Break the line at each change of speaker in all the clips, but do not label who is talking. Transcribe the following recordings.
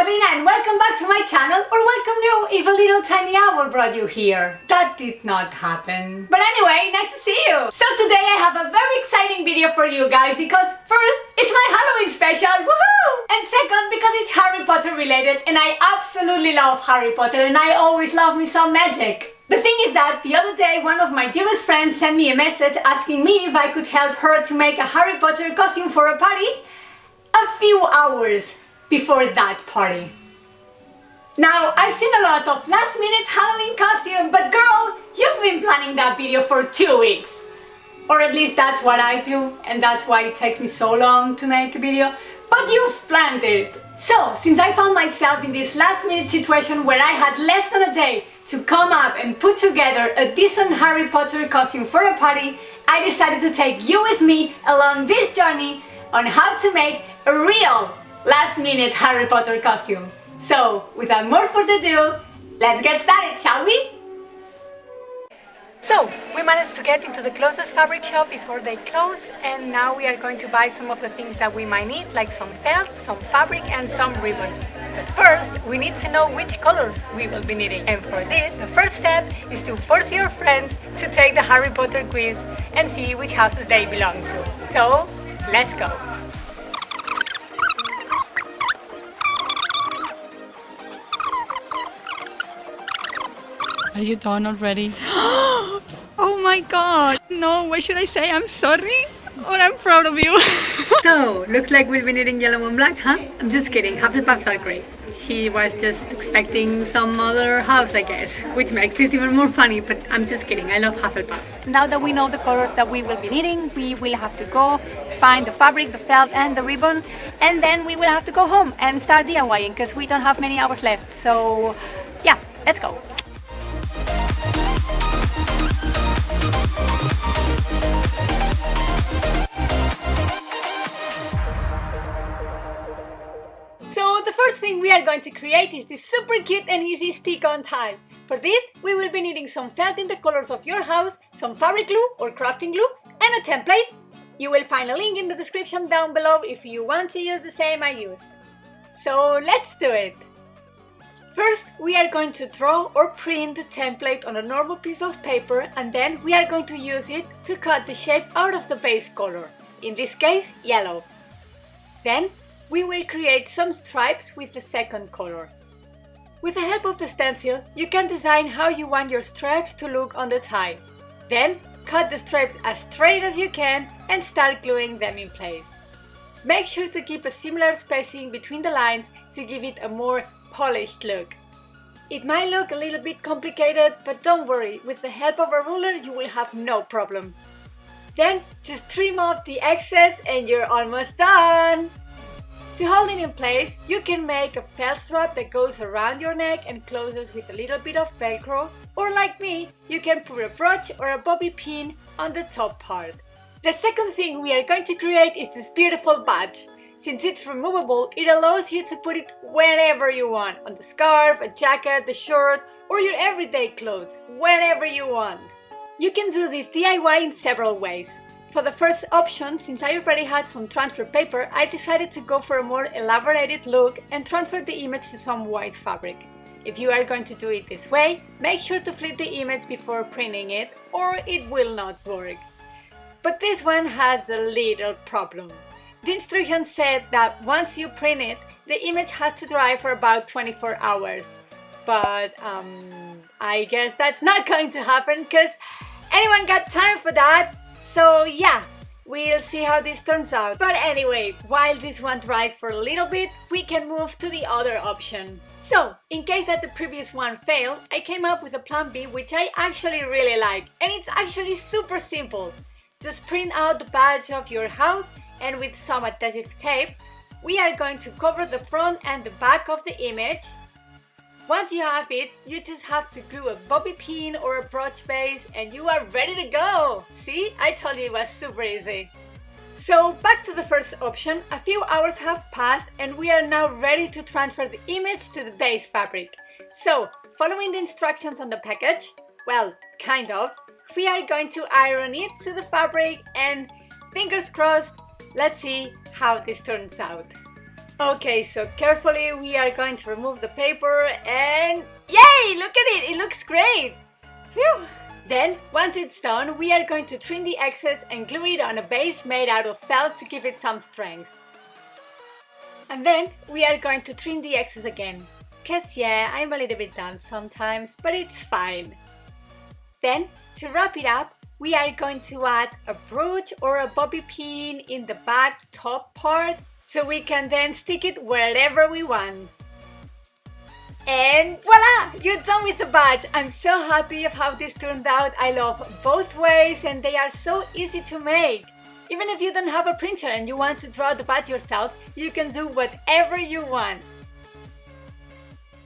Katarina and welcome back to my channel, or welcome new if a little tiny owl brought you here. That did not happen. But anyway, nice to see you! So today I have a very exciting video for you guys because first, it's my Halloween special, woohoo! And second, because it's Harry Potter related and I absolutely love Harry Potter and I always love me some magic. The thing is that the other day one of my dearest friends sent me a message asking me if I could help her to make a Harry Potter costume for a party a few hours before that party. Now, I've seen a lot of last minute Halloween costume, but girl, you've been planning that video for 2 weeks. Or at least that's what I do, and that's why it takes me so long to make a video, but you've planned it. So, since I found myself in this last minute situation where I had less than a day to come up and put together a decent Harry Potter costume for a party, I decided to take you with me along this journey on how to make a real last-minute Harry Potter costume. So, without more further ado, let's get started, shall we? So, we managed to get into the closest fabric shop before they close, and now we are going to buy some of the things that we might need, like some felt, some fabric and some ribbon. But first, we need to know which colors we will be needing. And for this, the first step is to force your friends to take the Harry Potter quiz and see which houses they belong to. So, let's go!
Are you done already? Oh my god! No, what should I say? I'm sorry? Or I'm proud of you?
So, looks like we'll be needing yellow and black, huh? I'm just kidding, Hufflepuffs are great. She was just expecting some other house, I guess, which makes it even more funny, but I'm just kidding, I love Hufflepuffs. Now that we know the colors that we will be needing, we will have to go find the fabric, the felt and the ribbon, and then we will have to go home and start DIYing because we don't have many hours left. So, yeah, let's go. So the first thing we are going to create is this super cute and easy stick-on tie. For this, we will be needing some felt in the colors of your house, some fabric glue or crafting glue, and a template. You will find a link in the description down below if you want to use the same I used. So let's do it! First, we are going to draw or print the template on a normal piece of paper, and then we are going to use it to cut the shape out of the base color, in this case, yellow. Then, we will create some stripes with the second color. With the help of the stencil, you can design how you want your stripes to look on the tie. Then, cut the stripes as straight as you can and start gluing them in place. Make sure to keep a similar spacing between the lines to give it a more polished look. It might look a little bit complicated, but don't worry, with the help of a ruler you will have no problem. Then, just trim off the excess and you're almost done! To hold it in place, you can make a felt strap that goes around your neck and closes with a little bit of velcro, or like me, you can put a brooch or a bobby pin on the top part. The second thing we are going to create is this beautiful badge. Since it's removable, it allows you to put it wherever you want, on the scarf, a jacket, the shirt, or your everyday clothes, wherever you want. You can do this DIY in several ways. For the first option, since I already had some transfer paper, I decided to go for a more elaborated look and transfer the image to some white fabric. If you are going to do it this way, make sure to flip the image before printing it, or it will not work. But this one has a little problem. The instructions said that once you print it, the image has to dry for about 24 hours. But I guess that's not going to happen because anyone got time for that? So yeah, we'll see how this turns out. But anyway, while this one dries for a little bit, we can move to the other option. So, in case that the previous one failed, I came up with a plan B which I actually really like. And it's actually super simple. Just print out the badge of your house and with some adhesive tape, we are going to cover the front and the back of the image. Once you have it, you just have to glue a bobby pin or a brooch base and you are ready to go! See? I told you it was super easy. So back to the first option, a few hours have passed and we are now ready to transfer the image to the base fabric. So, following the instructions on the package, well, kind of, we are going to iron it to the fabric and fingers crossed, let's see how this turns out. Okay, so carefully we are going to remove the paper and yay! Look at it! It looks great! Phew! Then, once it's done, we are going to trim the excess and glue it on a base made out of felt to give it some strength. And then we are going to trim the excess again. Cause yeah, I'm a little bit dumb sometimes, but it's fine. Then, to wrap it up, we are going to add a brooch or a bobby pin in the back top part, so we can then stick it wherever we want. And voila! You're done with the badge! I'm so happy of how this turned out. I love both ways and they are so easy to make. Even if you don't have a printer and you want to draw the badge yourself, you can do whatever you want.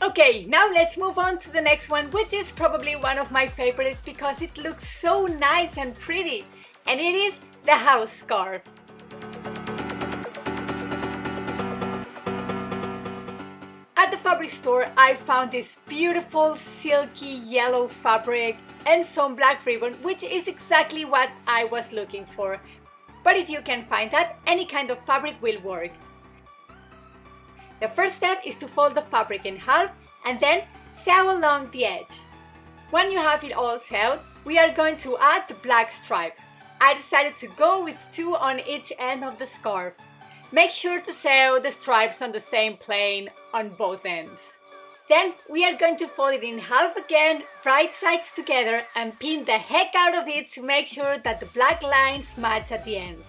Okay, now let's move on to the next one, which is probably one of my favorites because it looks so nice and pretty. And it is the house scarf. At the fabric store, I found this beautiful silky yellow fabric and some black ribbon, which is exactly what I was looking for. But if you can find that, any kind of fabric will work. The first step is to fold the fabric in half and then sew along the edge. When you have it all sewed, we are going to add the black stripes. I decided to go with 2 on each end of the scarf. Make sure to sew the stripes on the same plane on both ends. Then we are going to fold it in half again, right sides together, and pin the heck out of it to make sure that the black lines match at the ends.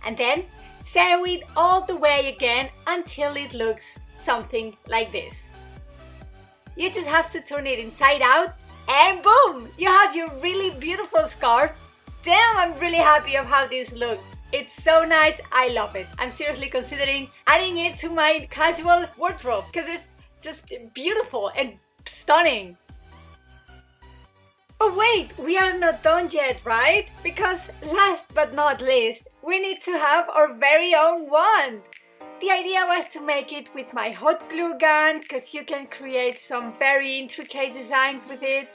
And then sew it all the way again until it looks something like this. You just have to turn it inside out and boom! You have your really beautiful scarf. Damn, I'm really happy of how this looks. It's so nice, I love it. I'm seriously considering adding it to my casual wardrobe because it's just beautiful and stunning. But wait, we are not done yet, right? Because last but not least, we need to have our very own wand. The idea was to make it with my hot glue gun because you can create some very intricate designs with it.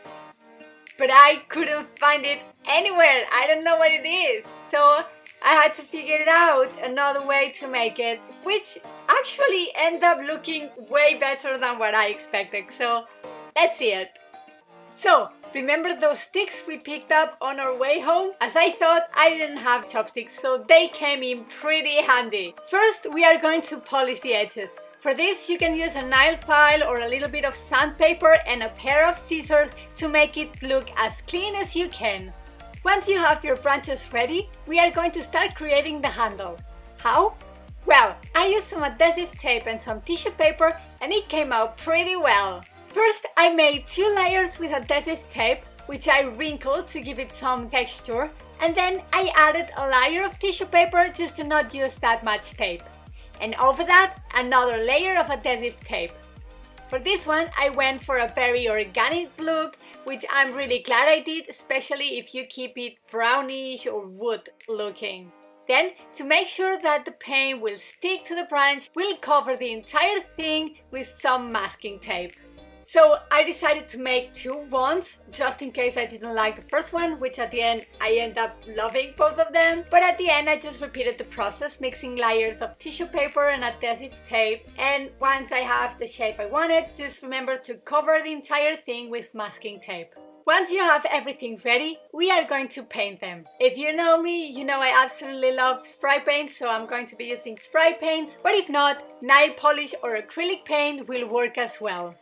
But I couldn't find it anywhere. I don't know what it is. So I had to figure out another way to make it, which actually ended up looking way better than what I expected. So let's see it. So, remember those sticks we picked up on our way home? As I thought, I didn't have chopsticks, so they came in pretty handy. First, we are going to polish the edges. For this, you can use a nail file or a little bit of sandpaper and a pair of scissors to make it look as clean as you can. Once you have your branches ready, we are going to start creating the handle. How? Well, I used some adhesive tape and some tissue paper and it came out pretty well. First, I made 2 layers with adhesive tape, which I wrinkled to give it some texture, and then I added a layer of tissue paper just to not use that much tape. And over that, another layer of adhesive tape. For this one, I went for a very organic look, which I'm really glad I did, especially if you keep it brownish or wood looking. Then, to make sure that the paint will stick to the branch, we'll cover the entire thing with some masking tape. So I decided to make 2 wands, just in case I didn't like the first one, which at the end I end up loving both of them. But at the end I just repeated the process, mixing layers of tissue paper and adhesive tape. And once I have the shape I wanted, just remember to cover the entire thing with masking tape. Once you have everything ready, we are going to paint them. If you know me, you know I absolutely love spray paint, so I'm going to be using spray paint. But if not, nail polish or acrylic paint will work as well.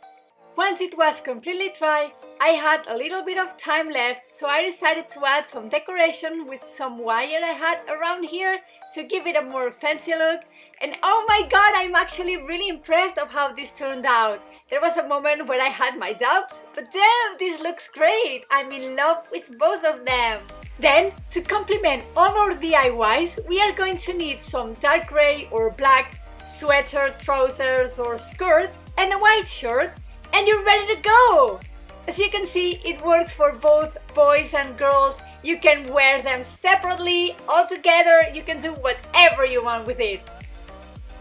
Once it was completely dry, I had a little bit of time left, so I decided to add some decoration with some wire I had around here to give it a more fancy look. And oh my god, I'm actually really impressed of how this turned out. There was a moment where I had my doubts, but damn, this looks great! I'm in love with both of them! Then, to complement all our DIYs, we are going to need some dark grey or black sweater, trousers or skirt and a white shirt. And you're ready to go! As you can see, it works for both boys and girls. You can wear them separately, all together. You can do whatever you want with it.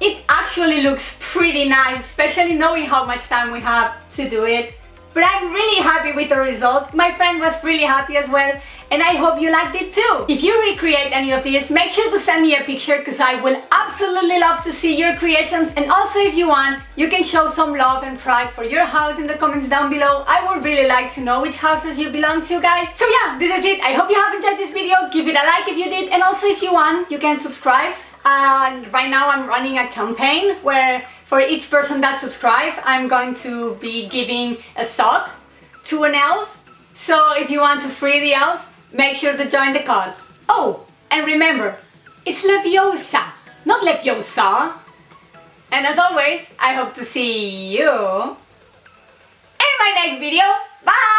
It actually looks pretty nice, especially knowing how much time we have to do it. But I'm really happy with the result. My friend was really happy as well. and I hope you liked it too. If you recreate any of these, make sure to send me a picture because I will absolutely love to see your creations. And also, if you want, you can show some love and pride for your house in the comments down below. I would really like to know which houses you belong to, guys. So yeah, this is it. I hope you have enjoyed this video. Give it a like if you did, and also if you want, you can subscribe. Right now I'm running a campaign where for each person that subscribes, I'm going to be giving a sock to an elf. So if you want to free the elf, make sure to join the cause. Oh, and remember, it's Leviosa, not Leviosa. And as always, I hope to see you in my next video. Bye!